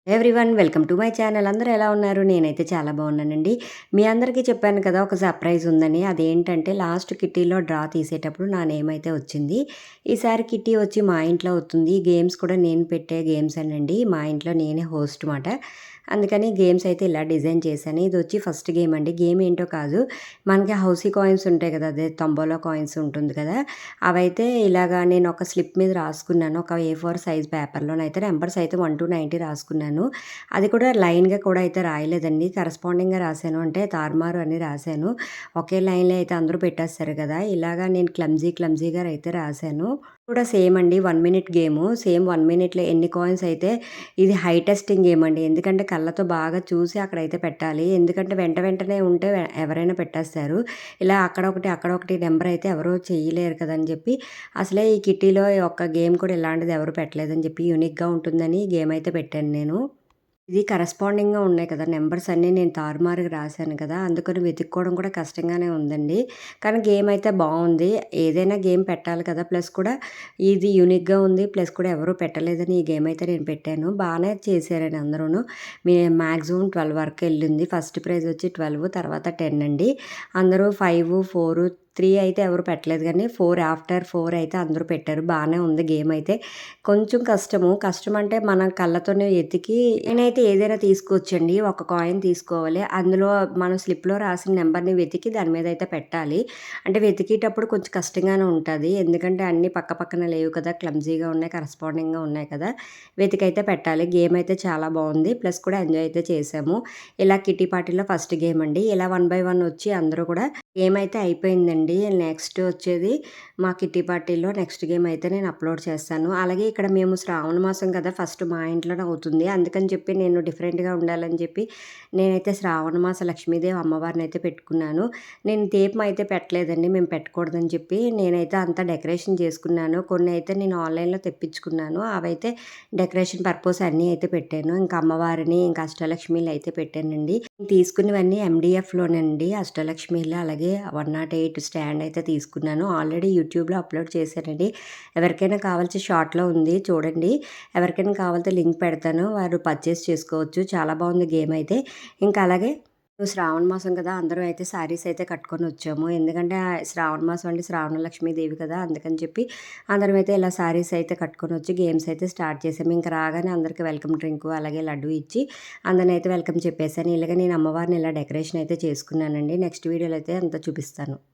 Everyone welcome to my channel. అందరూ ఎలా ఉన్నారు? నేనైతే చాలా బాగున్నానండి. మీ అందరికీ చెప్పాను కదా ఒక సర్ప్రైజ్ ఉందని. అదేంటంటే లాస్ట్ కిట్టీలో డ్రా తీసేటప్పుడు నా నేమ్ అయితే వచ్చింది. ఈసారి కిట్టీ వచ్చి మా ఇంట్లో అవుతుంది. గేమ్స్ కూడా నేను పెట్టే గేమ్సేనండి. మా ఇంట్లో నేనే హోస్ట్ మాట. అందుకని గేమ్స్ అయితే ఇలా డిజైన్ చేశాను. ఇది వచ్చి ఫస్ట్ గేమ్ అండి. గేమ్ ఏంటో కాదు, మనకి హౌసీ కాయిన్స్ ఉంటాయి కదా, అదే తంబోలా కాయిన్స్ ఉంటుంది కదా, అవైతే ఇలాగా నేను ఒక స్లిప్ మీద రాసుకున్నాను. ఒక A4 సైజ్ పేపర్‌లోనైతే నంబర్స్ అయితే 1-90 రాసుకున్నాను. అది కూడా లైన్‌గా కూడా అయితే రాయలేదండి. కరస్పాండింగ్‌గా రాసాను. అంటే తారుమారు అని రాసాను. ఒకే లైన్‌లో అయితే అందరూ పెట్టేస్తారు కదా, ఇలాగా నేను క్లమ్జీగా అయితే రాసాను. కూడా సేమ్ అండి. 1 మినిట్ గేము. సేమ్ 1 మినిట్‌లో ఎన్ని కాయిన్స్ అయితే, ఇది హై టెస్టింగ్ గేమ్ అండి. ఎందుకంటే కళ్ళతో బాగా చూసి అక్కడైతే పెట్టాలి. ఎందుకంటే వెంటనే ఉంటే ఎవరైనా పెట్టేస్తారు. ఇలా అక్కడొకటి నంబర్ అయితే ఎవరు చేయలేరు కదని చెప్పి, అసలే ఈ కిట్టీలో ఒక్క గేమ్ కూడా ఇలాంటిది ఎవరు పెట్టలేదని చెప్పి యూనిక్‌గా ఉంటుందని ఈ గేమ్ అయితే పెట్టాను నేను. ఇది కరస్పాండింగ్‌గా ఉన్నాయి కదా, నంబర్స్ అన్నీ నేను తారుమారుగా రాశాను కదా, అందుకని వెతుక్కోవడం కూడా కష్టంగానే ఉందండి. కానీ గేమ్ అయితే బావుంది. ఏదైనా గేమ్ పెట్టాలి కదా, ప్లస్ కూడా ఇది యూనిక్‌గా ఉంది. ప్లస్ కూడా ఎవరు పెట్టలేదని ఈ గేమ్ అయితే నేను పెట్టాను. బానే చేశారండి అందరూను. మాక్సిమం 12 వరకు ఎళ్ళింది. ఫస్ట్ ప్రైజ్ వచ్చి 12, తర్వాత 10 అండి. అందరూ 5, 4, 3 అయితే ఎవరు పెట్టలేదు గానీ, 4 ఆఫ్టర్ 4 అయితే అందరూ పెట్టారు. బానే ఉంది గేమ్ అయితే. కొంచెం కష్టము. కష్టం అంటే మనం కళ్ళతోనే ఎతికి నేనైతే ఏదైనా తీసుకోవచ్చండి. ఒక కాయిన్ తీసుకోవాలి. అందులో మనం స్లిప్‌లో రాసిన నంబర్‌ని వెతికి దాని మీద అయితే పెట్టాలి. అంటే వెతికేటప్పుడు కొంచెం కష్టంగానే ఉంటది. ఎందుకంటే అన్నీ పక్కన లేవు కదా, క్లమ్జీగా ఉన్నాయి, కరస్పాండింగ్‌గా ఉన్నాయి కదా, వెతికైతే పెట్టాలి. గేమ్ అయితే చాలా బావుంది. ప్లస్ కూడా ఎంజాయ్ అయితే చేశాము. ఇలా కిట్టి పార్టీలో ఫస్ట్ గేమ్ అండి. ఇలా 1 బై 1 వచ్చి అందరూ కూడా గేమ్ అయితే అయిపోయిందండి. నెక్స్ట్ వచ్చేది మా కిట్టి పార్టీలో నెక్స్ట్ గేమ్ అయితే నేను అప్లోడ్ చేస్తాను. అలాగే ఇక్కడ మేము శ్రావణ మాసం కదా, ఫస్ట్ మా ఇంట్లోనే అవుతుంది. అందుకని చెప్పి నేను డిఫరెంట్‌గా ఉండాలని చెప్పి నేనైతే శ్రావణ మాస లక్ష్మీదేవి అమ్మవారిని అయితే పెట్టుకున్నాను. నేను దీపం అయితే పెట్టలేదండి. మేము పెట్టకూడదని చెప్పి నేనైతే అంతా డెకరేషన్ చేసుకున్నాను. కొన్ని అయితే నేను ఆన్‌లైన్‌లో తెప్పించుకున్నాను. అవైతే డెకరేషన్ పర్పస్ అన్నీ అయితే పెట్టాను. ఇంకా అమ్మవారిని, ఇంకా అష్టలక్ష్మిలు అయితే పెట్టానండి. తీసుకున్నవన్నీ MDFలోనండి. అష్టలక్ష్మిలు అలాగే 108 స్టాండ్ అయితే తీసుకున్నాను. ఆల్రెడీ యూట్యూబ్‌లో అప్లోడ్ చేశానండి. ఎవరికైనా కావాల్సి షార్ట్‌లో ఉంది చూడండి. ఎవరికైనా కావాలితే లింక్ పెడతాను. వారు పర్చేస్ చేసుకోవచ్చు. చాలా బాగుంది గేమ్ అయితే. ఇంకా అలాగే శ్రావణ మాసం కదా, అందరం అయితే శారీస్ అయితే కట్టుకొని వచ్చాము. ఎందుకంటే శ్రావణ మాసం అంటే శ్రావణ లక్ష్మీ దేవి కదా, అందుకని చెప్పి అందరం అయితే ఇలా శారీస్ అయితే కట్టుకొని వచ్చి గేమ్స్ అయితే స్టార్ట్ చేసాము. ఇంకా రాగానే అందరికి వెల్కమ్ డ్రింకు అలాగే లడ్డు ఇచ్చి అందరిని అయితే వెల్కమ్ చెప్పేసాను. ఇలాగ నేను అమ్మవారిని ఇలా డెకరేషన్ అయితే చేసుకున్నానండి. నెక్స్ట్ వీడియోలో అయితే అంతా చూపిస్తాను.